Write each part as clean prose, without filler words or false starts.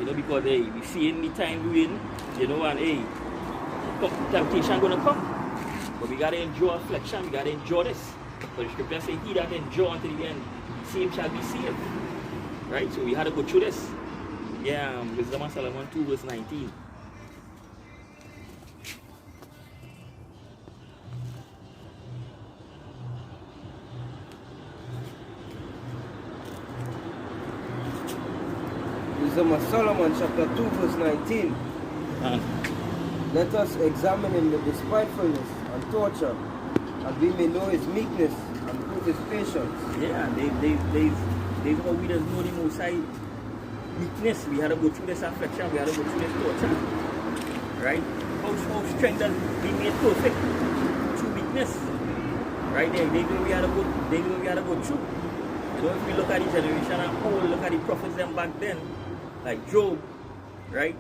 You know, because hey, we see in the time we in, you know, and hey, temptation gonna come. But we gotta endure affliction, we gotta endure this. But the scripture says, he that endure until the end, same shall be saved. Right? So we had to go through this. Yeah, Wisdom of Solomon 2 verse 19. Wisdom of Solomon chapter 2 verse 19. Let us examine him with despitefulness and torture, and we may know his meekness and prove his patience. Yeah, they've how we just know the Most High weakness. We had to go through this affliction, we had to go through this torture. Right? How strength does be made perfect? Through weakness. Right there, they know we had to go through. You know, if we look at the generation and all, look at the prophets them back then, like Job, right?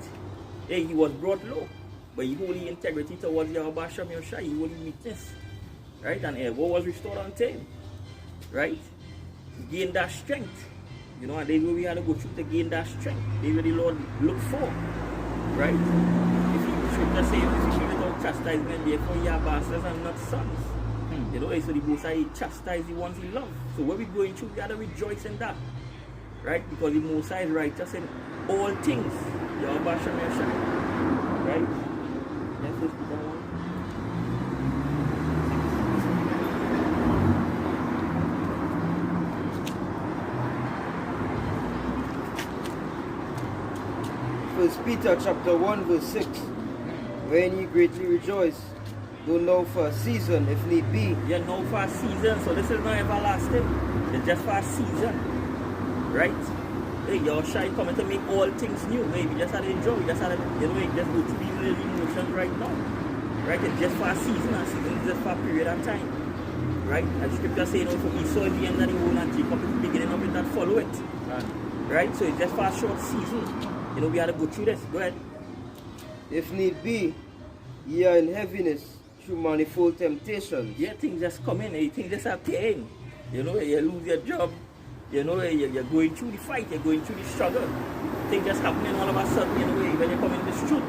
Hey, he was brought low, but he holy integrity towards Yahweh Shem Yoshai, he holy meekness. Right? And what was restored unto him. Right? He gained that strength. You know, and they know we had to go through to gain that strength. They were the Lord look for. Right? If he should just say, if he without chastisement, therefore ye are bastards and not sons. You know, so the Most High chastise the ones he loves. So what we're going through, we got to rejoice in that. Right? Because the Most High is righteous in all things. Yahweh Shem Yoshai. Right? Let's just put that one. First Peter chapter 1 verse 6. Wherein ye greatly rejoice, though now for a season, if need be. Yeah, now for a season, so this is not everlasting. It's just for a season. Right? Hey, Yoshai coming to make all things new. Hey, we just had to enjoy, we just had to, you know, just go through these little emotions right now. Right? It's just for a season, and season is just for a period of time. Right? And the scripture saying, you know, for Esau at the end of the world and Jacob at the beginning of it that follow it. Right? So it's just for a short season. You know, we had to go through this. Go ahead. If need be, ye are in heaviness through manifold temptations. Yeah, things just come in, things just appearing. You know, you lose your job. You know, you're going through the fight, you're going through the struggle. Things just happening all of a sudden, you know, when you come in this truth.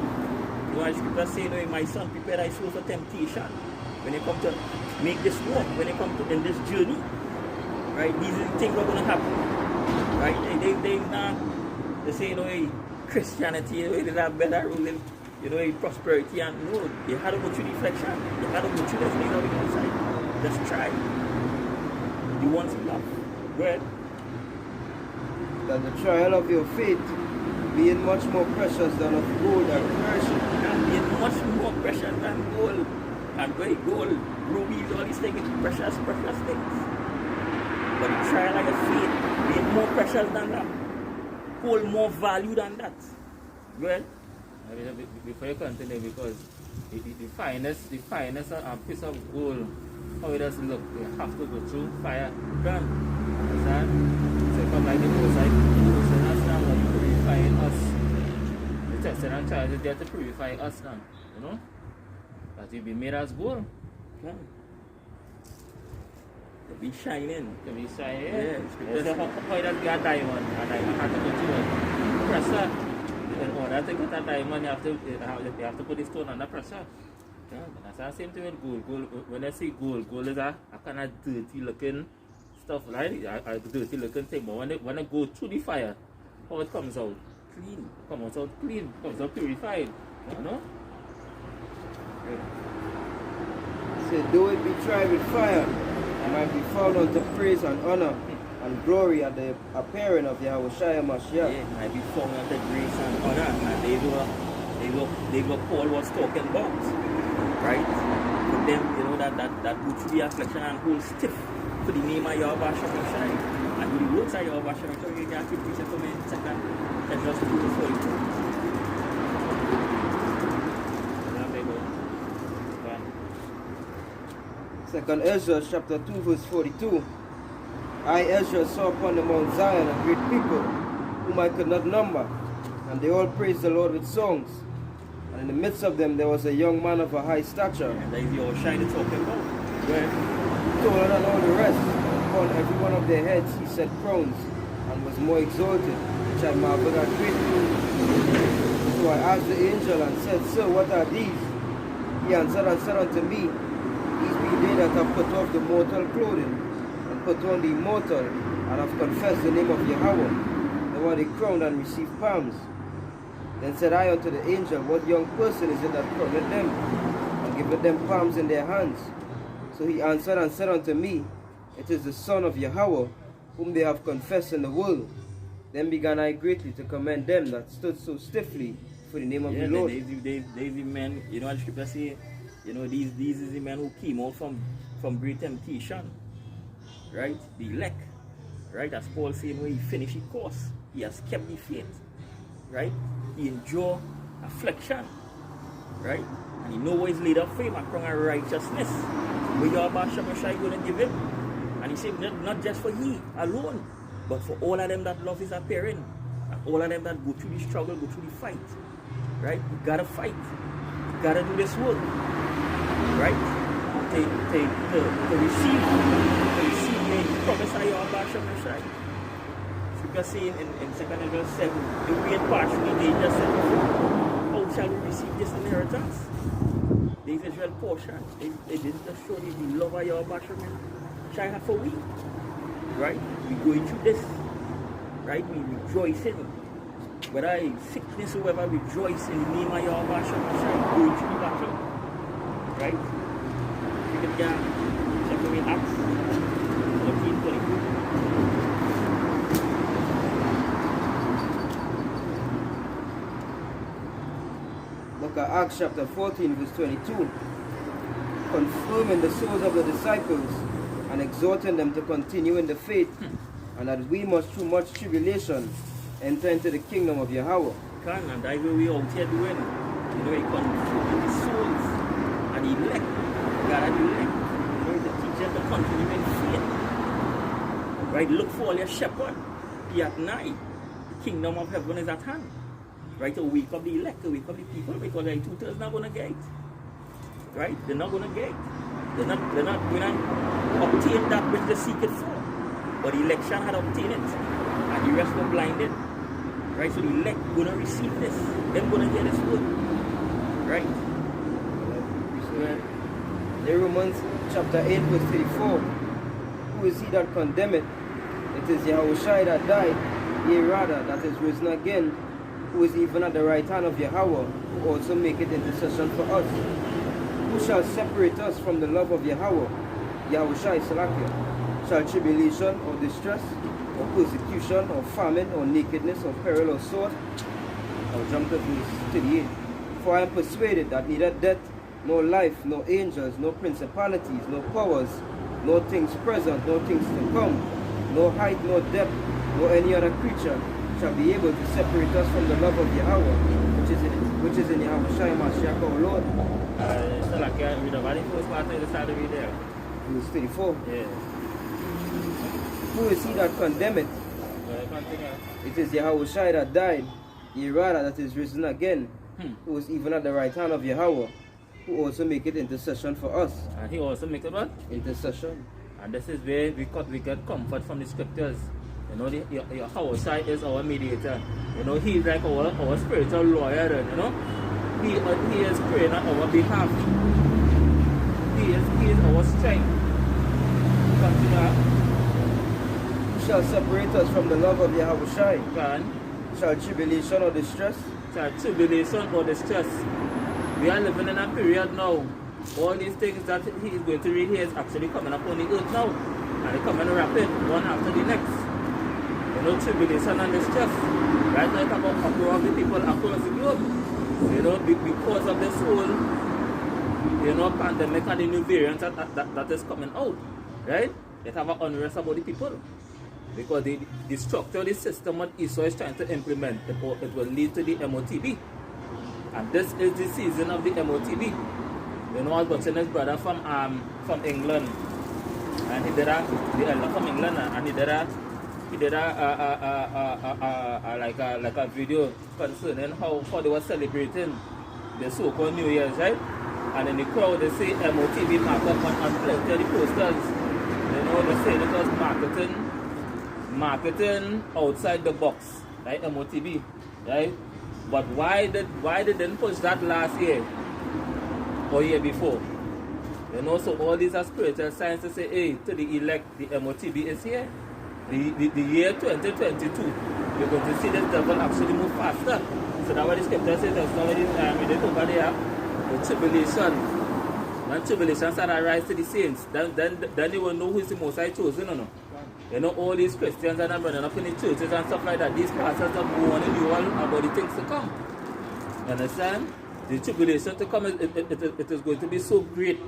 You know, as scripture say, you know, my son, prepare thy soul for temptation. When you come to make this walk, when you come to in this journey, right, these are the things that are going to happen. Right? They say, you know, Christianity, you know, it is a better rule in, you know, prosperity, and no, you had to go through the reflection. You had to go through this thing on the outside. Just try. You want to love. Go ahead. That the trial of your faith, being much more precious than of gold that perisheth, And being much more precious than gold. And gold, rubies, all these things, precious things. But the trial of your faith, being more precious than that, hold more value than that. Go ahead. Before you continue, because the finest piece of gold, how it does look, you have to go through fire. Understand? So come like the Most High, so that's not what purifying us. The testing and trials is there to purify us now, you know? That we be made as gold. Yeah. To be shining. To be shining. Yeah. So how does be a diamond? A diamond has to go through a pressure. In order to get a diamond, you have to put the stone under pressure. Yeah. And that's the same thing with gold. Gold, when I say gold is a kind of dirty looking stuff, right? A dirty looking thing. But when it goes through the fire, how it comes out? Clean. Comes out clean. Comes out purified. You know? say, though it be tried with fire, it might be found unto praise and honor and glory at the appearing of Yahweh Mashiach. Yeah, it might be found unto grace and honor, and they were Paul was talking about, right? For them, you know, that go through the affliction and hold stiff for the name of Yahweh Mashiach, and do the works of Yahweh Mashiach. You can keep preaching for me in second, and just do it for you. Second Ezra chapter 2 verse 42. I, Ezra, saw upon the Mount Zion a great people, whom I could not number, and they all praised the Lord with songs. And in the midst of them there was a young man of a high stature, And that is your shiny talking about. Where taller than all the rest. Upon every one of their heads he set crowns, and was more exalted, which I marveled at greatly. So I asked the angel and said, Sir, what are these? He answered and said unto me, These be they that have put off the mortal clothing, and put on the immortal, and have confessed the name of Yahweh. Then were they crowned and received palms. Then said I unto the angel, What young person is it that crowned them, and giveth them palms in their hands? So he answered and said unto me, It is the Son of Yahweh, whom they have confessed in the world. Then began I greatly to commend them that stood so stiffly for the name of the Lord. There's the men, you know what the scripture say, you know, these is the men who came out from great temptation, right? The elect, right? As Paul said, when he finished his course, he has kept the faith, right? He endured affliction, right? And he know what is laid up for him, a crown of righteousness. Where Yahweh Shemashai going to give him. And he said, not just for he alone, but for all of them that love his appearing, and all of them that go through the struggle, go through the fight, right? You gotta fight. You gotta do this work, right? To receive the promise of Yahweh Shemashai. Scripture saying in 2 Corinthians 7, the great partially they just said before, how shall we receive this inheritance? This is Israel portion. They didn't just show the love of Yahweh Shemashai have for we. Right? We going through this. Right? We rejoicing. Whether it's sickness or whatever, rejoice in the name of Yahweh Shemashai. Going through the battle. Right? You can check with me Acts 14:22. Book of Acts chapter 14 verse 22. Confirming the souls of the disciples and exhorting them to continue in the faith, and that we must through much tribulation enter into the kingdom of Yahweh. And that's what we out here doing. You know, he confirming the souls and the elect. God and the elect. You know, the teachers to continue in faith. Right? Look for all your shepherd. He at night. The kingdom of heaven is at hand. Right? To wake up the elect, to wake up the people, because like 2/3 not gonna get it. Right? They're not gonna get it. They're not going to obtain that which they seek it for. But the election had obtained it. And the rest were blinded. Right? So the elect going to receive this. They're going to hear this word. Right? So, in Romans chapter 8 verse 34, who is he that condemneth? It is Yahushua that died, yea rather, that is risen again, who is even at the right hand of Yahweh, who also maketh intercession for us. Who shall separate us from the love of Yahweh? Yahushua Salakia. Shall tribulation or distress, or persecution, or famine, or nakedness, or peril, or sword? I'll jump to verse 38. For I am persuaded that neither death, nor life, nor angels, nor principalities, nor powers, nor things present, nor things to come, nor height, nor depth, nor any other creature shall be able to separate us from the love of Yahweh, which is in Yahushua Mashiach our Lord. So like read the very first part of the start of there. Verse 34. Yeah. Who is he that condemneth? Continue. It is Yahushua that died, yea rather that is risen again, who is even at the right hand of Yahweh, who also maketh intercession for us. And he also makes what? Intercession. And this is where we get comfort from the scriptures. You know, Yahushua is our mediator. You know, he is like our spiritual lawyer, you know. He is praying on our behalf. He is our strength. Continue. Who shall separate us from the love of Yahushua? Can. Shall tribulation or distress? Shall tribulation or distress. We are living in a period now. All these things that he is going to read here is actually coming upon the earth now. And they're coming rapid, one after the next. You know, tribulation and distress. Right now, it's about uproar of the people across the globe. You know, because of this whole, you know, pandemic and the new variants that is coming out, right? They have an unrest about the people. Because the structure, the system what Esau is trying to implement, it will lead to the MOTB. And this is the season of the MOTB. You know, I was watching his brother from England. And he did the elder from England, and he did a video concerning how they were celebrating the so-called New Year's, right? And in the crowd they say MOTB marked up on plenty of the posters. You know, they say it was marketing outside the box, right? MOTB, right? But why they didn't push that last year or year before? You know, so all these are spiritual signs to say, hey, to the elect, the MOTB is here. The year 2022, you're going to see the devil actually move faster. So that's why the scripture says there's somebody read it over there. The tribulation. When tribulation start to rise to the saints, then you will know who is the most high chosen or no. You know, all these Christians and running up in the churches and stuff like that, these pastors are warning you all about the things to come. You understand? The tribulation to come, it is going to be so great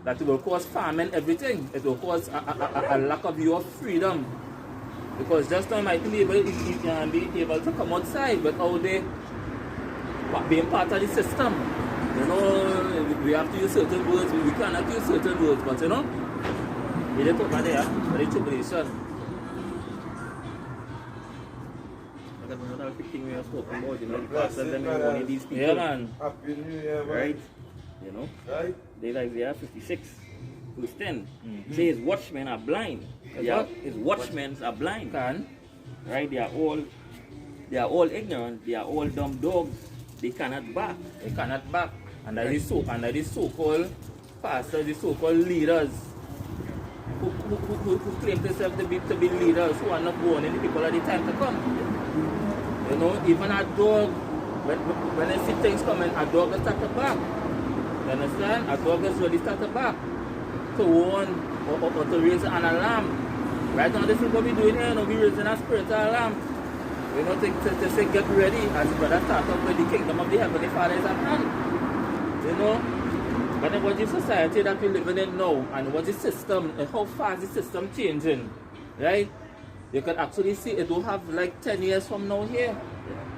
that it will cause famine, everything. It will cause a lack of your freedom. Because just now might be able to come outside without being part of the system. You know, we have to use certain words, we cannot use certain words, but you know, we didn't put that there for the tribulation. Another thing we have spoken about, you know, the pastors and one of these people. Yeah, man. Happy New Year, man. Right? You know? Right? They Isaiah 56, verse 10. Says watchmen are blind. What? His watchmen are blind. Can? Right? They are all ignorant, they are all dumb dogs, they cannot bark. They cannot back. And that is so-called pastors, the so-called leaders who claim themselves to be leaders who are not born in the people at the time to come. You know, even a dog, when they see things coming, a dog will start to bark. You understand? A dog will really start to bark to warn or to raise an alarm. Right now, this is what we're doing here, you know, we're raising a spiritual alarm. You know, to say get ready as brother start up with the kingdom of the Heavenly Father is at hand. You know? But then what the society that we're living in now and what the system and how fast the system changing, right? You can actually see it will have like 10 years from now here.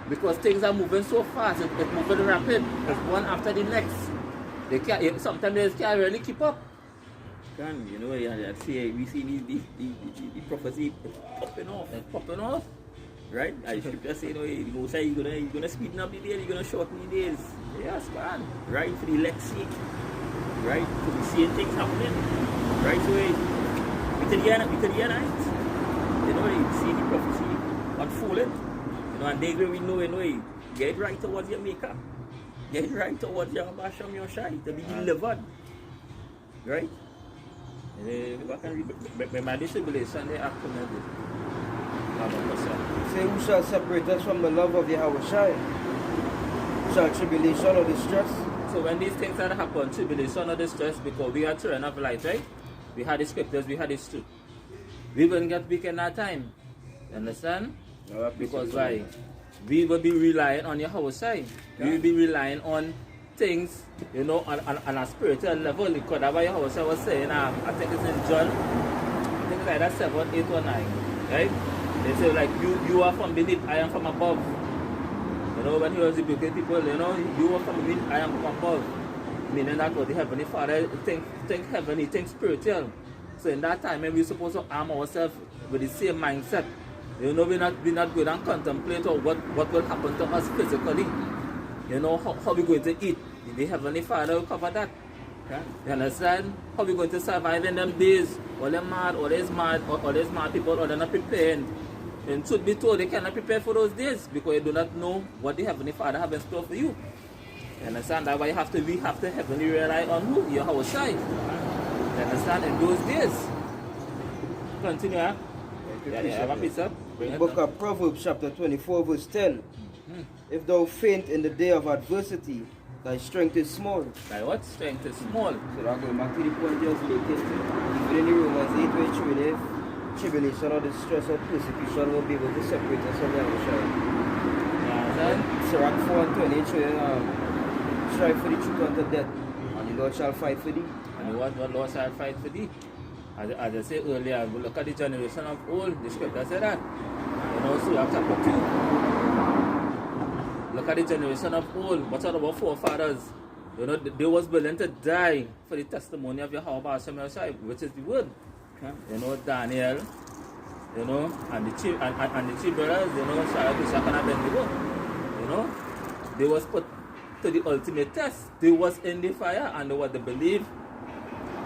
Because things are moving so fast, it's moving rapid. It's one after the next. Sometimes they can't really keep up. You know, we see the prophecy popping off. It's popping off. Right? I should just say, you know, the Most High, you're gonna speeden up the days, you're gonna shorten the days. Yes, man. Right? For the elect's sake. Right? So we see things happening. Right? So we could hear night. You know, you see the prophecy unfolded. You know, and days where we know, you know, get right towards your maker. Get right towards your Basham Yoshai to be delivered. Right? My tribulation, they act committed. Say, who shall separate us from the love of Yahweh Shai? Shall tribulation or distress? So when these things that happen, tribulation or distress, because we are children of light, right? We had the scriptures, we had the truth. We won't get weak in that time. You understand? Because why? We will be relying on Yahweh Shai. We will be relying on things, you know, on a spiritual level. Because that's what Yahweh Shai was saying, I think it's in John, I think it's like that 7, 8 or 9, right? They say like, you are from beneath, I am from above. You know, when he was rebuking people, you know, you are from beneath, I am from above. Meaning that what the Heavenly Father think heavenly, think spiritual. So in that time, we're supposed to arm ourselves with the same mindset. You know, we're not going and contemplate what will happen to us physically. You know, how we're going to eat. The Heavenly Father will cover that. Yeah? You understand? How we're going to survive in them days. All them mad, all these mad people, or they're not preparing. And truth be told, they cannot prepare for those days because you do not know what the Heavenly Father has in store for you. You understand? That's why we have to heavily rely on who? Yahweh Shai. You understand? In those days. Continue, huh? Yeah, have a piece up. Book of Proverbs chapter 24 verse 10. If thou faint in the day of adversity, thy strength is small. Thy what? Strength is small. So that going back to the point just latest. Even in the Romans 8 where truly if tribulation or distress or persecution will be able to separate us from Yahweh Shai. Yeah, Sirach 4 and 20 strive for the truth unto death, and the Lord shall fight for thee. and what Lord shall fight for thee. As I said earlier, we look at the generation of old, the scripture said that. And also chapter 2. Look at the generation of old. What's all about forefathers? You know, they was willing to die for the testimony of Yahweh Hashem Yahshai, which is the word. You know, Daniel, you know, and the three brothers, you know, Shadrach, Meshach, and Abednego. You know, they was put to the ultimate test. They was in the fire, and what they believe.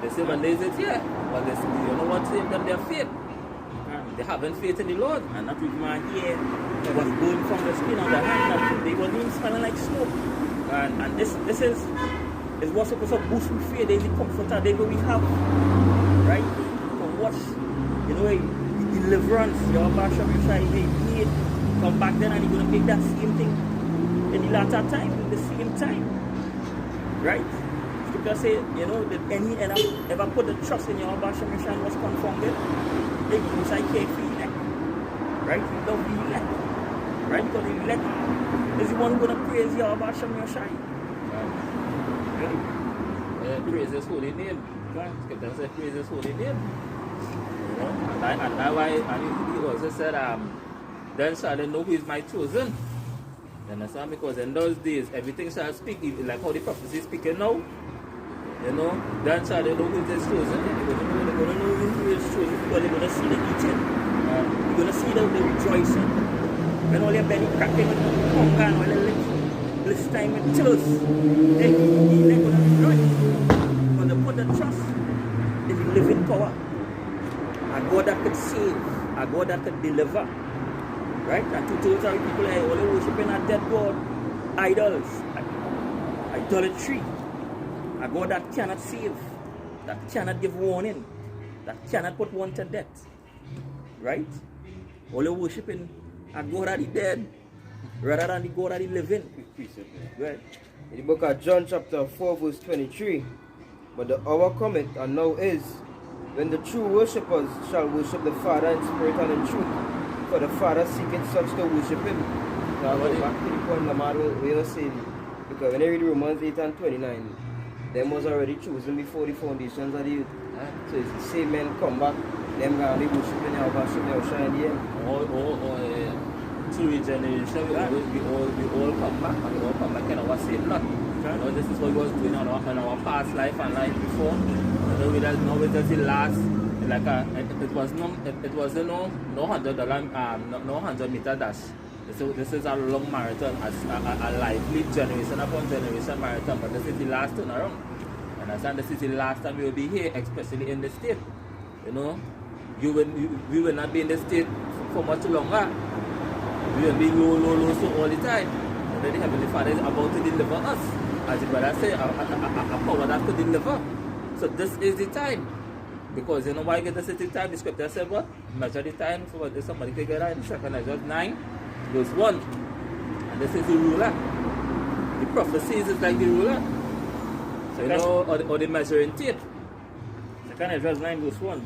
They say when they sit here, but they say, you know what saved them? Their faith. They haven't faith in the Lord. And not even my ear was going from the skin of the hand that they wasn't even smelling like smoke. And this is what's supposed to boost we faith. There's the comforter that we have, right? For what, you know, the deliverance, your Basha Messiah, they need come back then and he's going to make that same thing in the latter time, in the same time, right? Scripture say, you know, that any ever put the trust in your Basha Messiah was confounded. They Messiah can't feel elect, right? He don't feel elect, right? Because the elect is the one who's going to praise your Basha Messiah. Praise his holy name. Scripture says praise his holy name. You know? And that's why he also said, then shall they know who is my chosen. You understand? Because in those days, everything shall speak, like how the prophecy is speaking now. You know, then shall they know who is chosen. They're going to know who is chosen because they're going to see the eating. You're going to see the rejoicing. When all your belly cracking, hunger and all the lips. This time it chills. They're going to rejoice. Because they put the trust in the living power. A God that could save. A God that could deliver. Right? And to total people are only worshiping a dead God. Idols. Idolatry. A God that cannot save. That cannot give warning. That cannot put one to death. Right? Only worshiping a God that is dead. Rather than the God that is living. Right. In the book of John chapter 4 verse 23. But the hour cometh, and now is, when the true worshippers shall worship the Father in spirit and in truth. For the Father seeketh such to worship him. Now go back to the point Lamar we are saying. Because when you read Romans 8 and 29, them was already chosen before the foundations of the earth. So it's the same men come back, them going to be worshiping our worship, they will shine the end. Through regeneration, we all come back, and we all come back in our same lot. You know, this is what we was doing in our past life and life before. You know, we just know it as the last, like it was no $100 dash. So this is a long marathon, a lively generation upon generation marathon, but this is the last turnaround. And understand this is the last time we will be here, especially in the state. You know, we will not be in the state for much longer. We will be low so all the time. And then the Heavenly Father is about to deliver us. As the brother said, a power that could deliver. So this is the time. Because you know why I get this is the time? The scripture said what? Measure the time for what somebody can get out in 2nd Ezra 9, verse 1. And this is the ruler. The prophecies is like the ruler. So you know, or the measuring tape. 2nd Ezra 9 verse 1.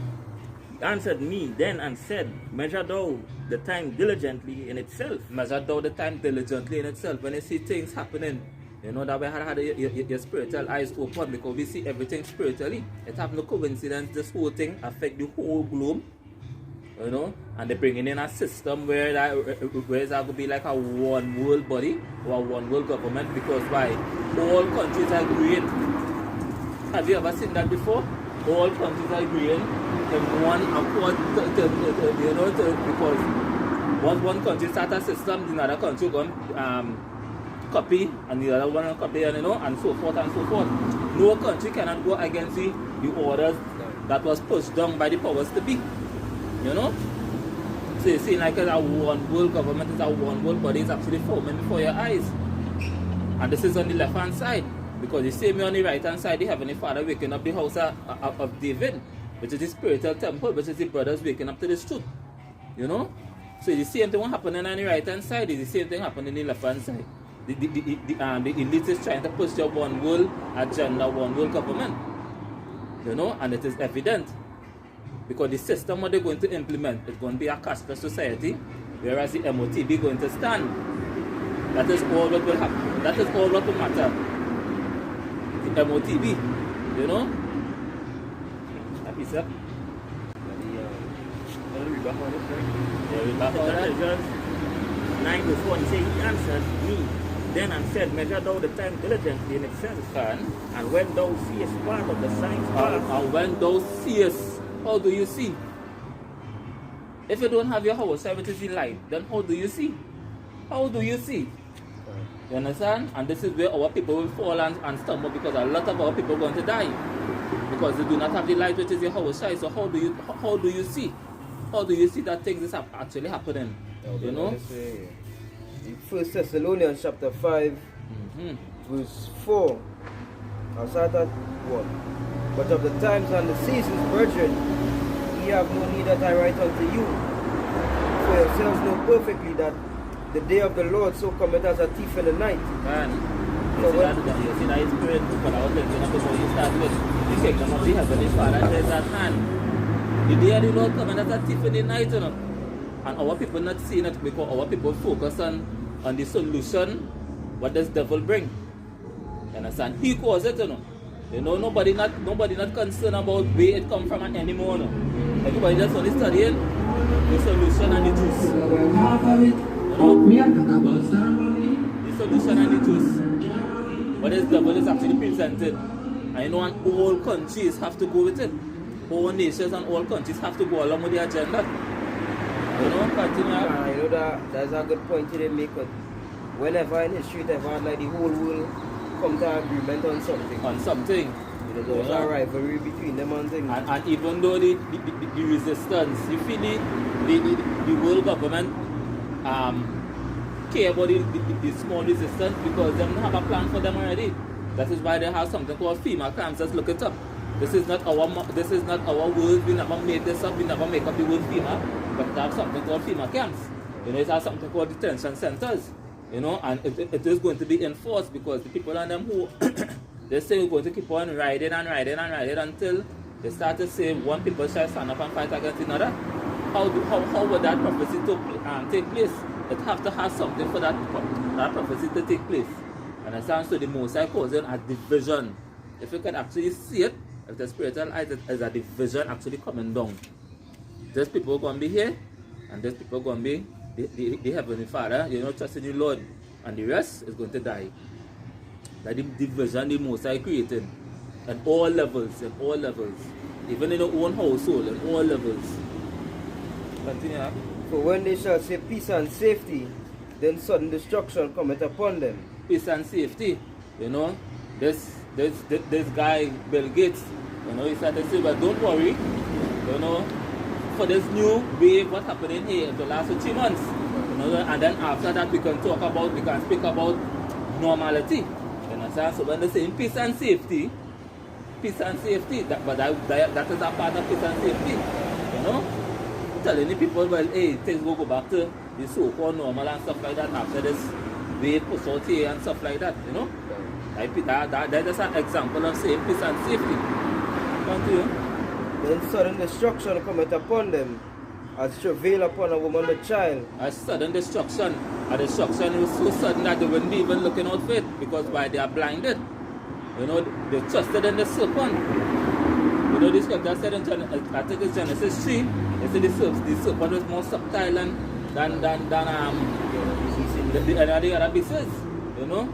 He answered me then and said, measure thou the time diligently in itself. Measure thou the time diligently in itself. When you see things happening, you know that we had your spiritual eyes open because we see everything spiritually. It have no coincidence. This whole thing affect the whole globe. You know, and they're bringing in a system where it's going to be like a one world body or a one world government because why? All countries are agreeing. Have you ever seen that before? All countries are agreeing in one accord because once one country start a system, the other country going copy and the other one copy and and so forth and so forth. No country cannot go against the orders that was pushed down by the powers to be. You know? So you see like a one world government is a one world body is actually forming before your eyes. And this is on the left hand side. Because you see me on the right hand side, the Heavenly Father waking up the house of David, which is the spiritual temple, which is the brothers waking up to this truth. You know? So the same thing happening on the right hand side is the same thing happening on the left hand side. The elite is trying to push your one world agenda, one world government. You know, and it is evident. Because the system what they're going to implement is going to be a cashless society, whereas the MOTB going to stand. That is all what will happen. That is all what will matter. The MOTB, you know? Happy sir? We're back on it. 9 before he said, he answered me then and said, measure thou the time diligently in itself. And when thou seest part of the signs pass. And when thou seest, how do you see? If you don't have your house, which is the light, then how do you see? How do you see? You understand? And this is where our people will fall and stumble because a lot of our people are going to die. Because they do not have the light which is your house. So how do you see? How do you see that things is actually happening? You know? 1 Thessalonians chapter 5, verse 4. I'll start at 1. But of the times and the seasons, brethren, ye have no need that I write unto you. For yourselves know perfectly that the day of the Lord so cometh as a thief in the night. Man, So you see that spirit, but I was thinking of before you start with the kingdom of the heavenly Father is at hand. The day of the Lord coming as a thief in the night, you know. And our people not seeing it because our people focus on the solution what does devil bring. You understand? He caused it, you know. You know, nobody not concerned about where it come from anymore. No. Everybody just only studying the solution and the juice. You know? The solution and the juice. What is devil is actually presented. And you know, and all countries have to go with it. All nations and all countries have to go along with the agenda. You know, continue. You know that's a good point you didn't make. But whenever in history, ever had like the whole world come to agreement on something. On something. There's always a rivalry between them and things. And even though the resistance, you feel the world government care about the small resistance because they don't have a plan for them already. That is why they have something called FEMA camps. Just look it up. This is not our word. We never made this up. We never make up the word FEMA. But they have something called FEMA camps. You know, it has something called detention centers. You know, and it is going to be enforced because the people on them who they say we're going to keep on riding until they start to say one people shall stand up and fight against another. How would that prophecy take place? It have to have something for that prophecy to take place. Understand? So the Most High causing a division. If you can actually see it, if the spiritual eyes, it is a division actually coming down. These people are going to be here, and these people are going to be the Heavenly Father, you know, trusting the Lord, and the rest is going to die. Like the division the Most High created at all levels, even in our own household, at all levels. Continue. For when they shall say peace and safety, then sudden destruction cometh upon them. Peace and safety, you know, this guy Bill Gates, you know, he started to say, but don't worry, you know, for this new wave, what happened in here in the last 3 months, you know, and then after that we can speak about normality. You understand? So when they say peace and safety, that is a part of peace and safety. You know? Telling the people, well, hey, things will go back to the so-called normal and stuff like that after this wave push out here and stuff like that, you know? That is an example of saying peace and safety. Continue. Then sudden destruction cometh upon them, as travail upon a woman with child. A sudden destruction. A destruction was so sudden that they weren't even looking out for it because why they are blinded. You know, they trusted in the serpent. You know, this scripture said in I think it's Genesis 3, they said the serpent was more subtle than the other beasts. You know?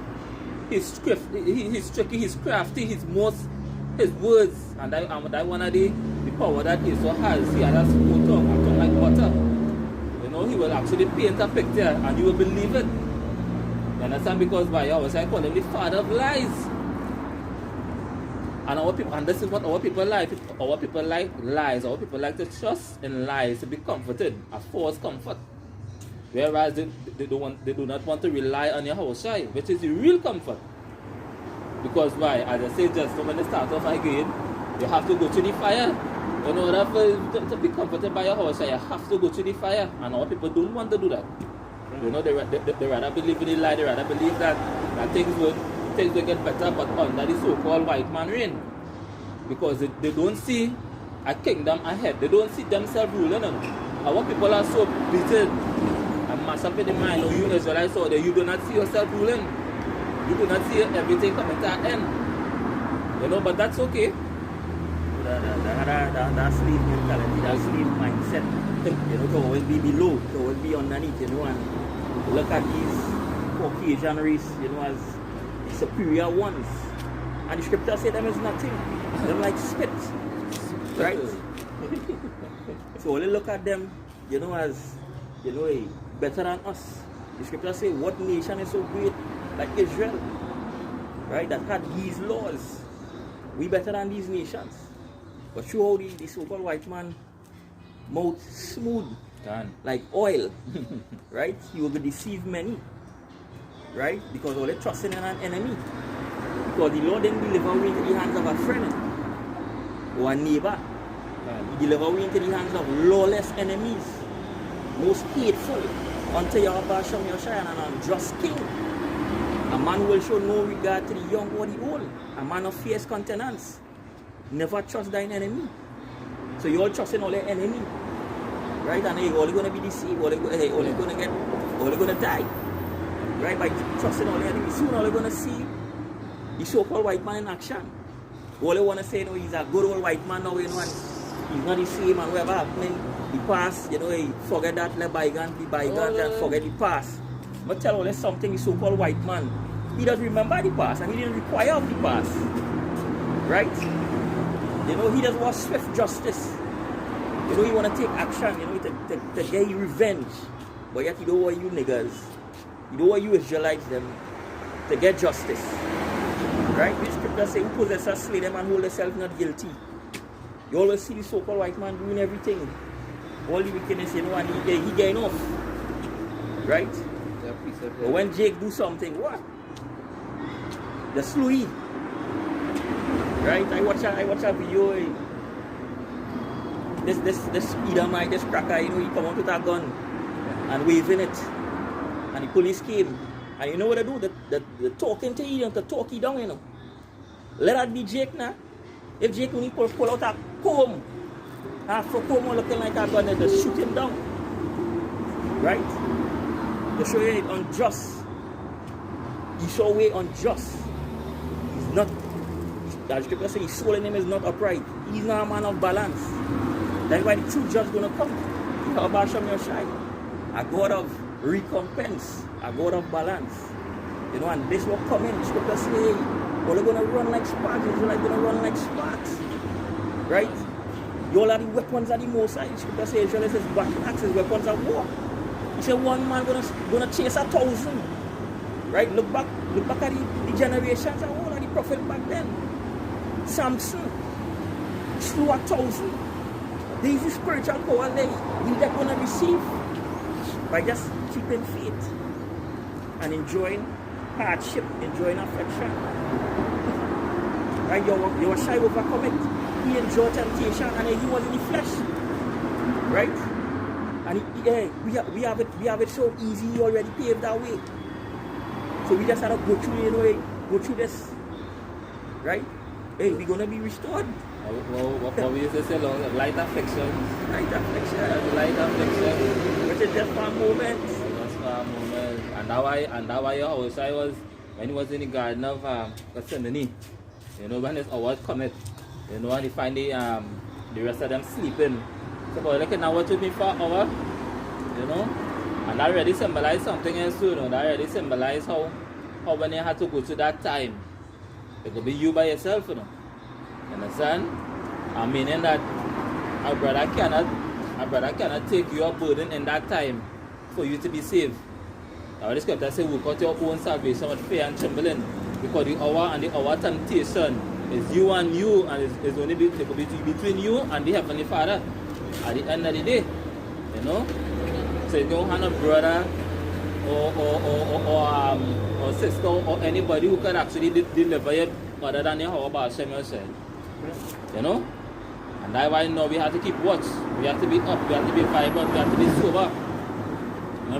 He's tricky, he's crafty, his words, and that one of the power that Esau has. He has a smooth tongue like butter. You know, he will actually paint a picture and you will believe it. You understand? Because by ours I call him the father of lies. And this is what our people like. Our people like lies. Our people like to trust in lies, to be comforted, a false comfort. Whereas they do not want to rely on your Yahushua, which is the real comfort. Because why? As I say just when they start off again, you have to go through the fire. In order to be comforted by your Yahushua, you have to go through the fire. And our people don't want to do that. You know, they rather believe in the lie, they rather believe that things will get better, but under the so-called white man reign. Because they don't see a kingdom ahead. They don't see themselves ruling them. Our people are so bitter and mash up in the mind. You Israelites out there, you do not see yourself ruling. You do not see everything coming to an end. You know, but that's okay. That slave mentality, that slave mindset, you know, to always be below, to always be underneath, you know, and look at these Caucasian race, you know, as the superior ones. And the scripture say them is nothing. They're like spit. Right? So only look at them, you know, as, you know, better than us. The scripture say, what nation is so great like Israel? Right? That had these laws. We better than these nations. But show how the so-called white man mouth smooth, like oil, right? He will deceive many. right? Because all they trusting in an enemy. Because the Lord didn't deliver we into the hands of a friend or a neighbor. He delivered we into the hands of lawless enemies, most hateful unto Yahweh Shem Yoshai, and an unjust king. A man who will show no regard to the young or the old. A man of fierce countenance. Never trust thine enemy. So you all trust in all their enemy. Right? And they all going to be deceived. All going to die. Right? By trusting all their enemy. Soon all they're going to see the so-called white man in action. All they want to say, he's a good old white man now, and he's not the same, and whatever happened in the past, he forget that, let bygones be bygones, and forget the past. But tell all something, the so-called white man, he doesn't remember the past, and he didn't require of the past. Right? He doesn't want swift justice. He want to take action, to get revenge. But yet he don't want you niggas, he don't want you Israelites them to get justice. Right? Which scripture say, who possesses, slay them, and hold themselves not guilty. You always see the so-called white man doing everything. All the wickedness, and he getting off. Right? But when Jake do something, what? The slew him. Right? I watch a video. This Edomite, this cracker, he come out with a gun and waving it. And the police came. And you know what they do? The talking to Edom, to talk you down, Let that be Jake now. If Jake when he pull out a comb, after comb looking like a gun, they just shoot him down. Right? To show you it's unjust. Esau way unjust. He's not, the scripture says his soul in him is not upright. He's not a man of balance. That's why the true judge is going to come. Yahweh Shem Yoshai, a God of recompense, a God of balance. And this will come in. The scripture says, well, they're going to run like sparks. They're going to run like sparks. Right? You all are the weapons of the Most High. The scripture says, Israel says, battle axes, weapons of war. He said, one man gonna chase 1,000. Right? Look back at the generations of all of the prophet back then. Samson slew 1,000. There is the spiritual power they're going to receive by just keeping faith and enjoying hardship, enjoying affection. Right? You were shy overcome it. He enjoyed temptation and he was in the flesh. Right? And we have it so easy. He already paved our way. So we just have to go through this. Right? Hey, we're gonna be restored. What we used to say, light affliction. Light affliction. Light affliction. Which is just for a moment. Just for a moment. And that why your house I was when he was in the garden of Gethsemane. When his hour cometh, and he find the rest of them sleeping. So boy, look at now what with me for an hour. And that already symbolized something else too. That already symbolized how when you had to go to that time, it could be you by yourself, You understand? Meaning that a brother cannot take your burden in that time for you to be saved. Now the scripture says, work out your own salvation with fear and trembling, because the hour temptation is you, and it's only between you and the Heavenly Father at the end of the day. So you don't have a brother or sister or anybody who can actually deliver you other than Yahweh Shem Yoshai. And that's why now we have to keep watch. We have to be up, we have to be vibrant, we have to be sober.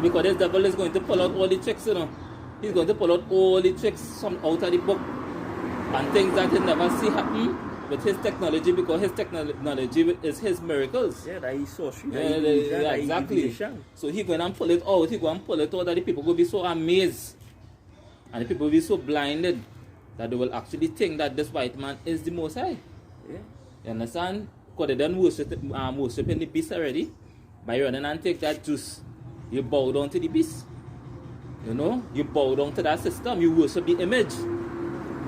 Because this devil is going to pull out all the tricks, He's going to pull out all the tricks out of the book and things that he never see happen with his technology, because his technology is his miracles. Yeah, that is so true. Yeah, exactly. So he going and pull it out. That the people will be so amazed. And the people will be so blinded that they will actually think that this white man is the Most High. Yeah. You understand? Because they don't worship in the beast already. By running and take that juice, you bow down to the beast. You bow down to that system. You worship the image.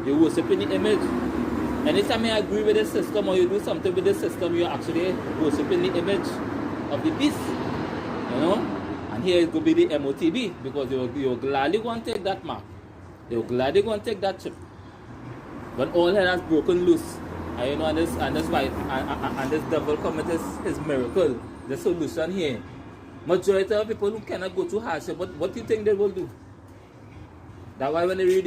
You worship in the image. Anytime you agree with the system or you do something with the system, you're actually worshiping the image of the beast. And here it could be the MOTB, because you're gladly going to take that mark. You're gladly going to take that chip. But all hell has broken loose. And this devil committed his miracle, the solution here. Majority of people who cannot go through hardship, what do you think they will do? That's why when you read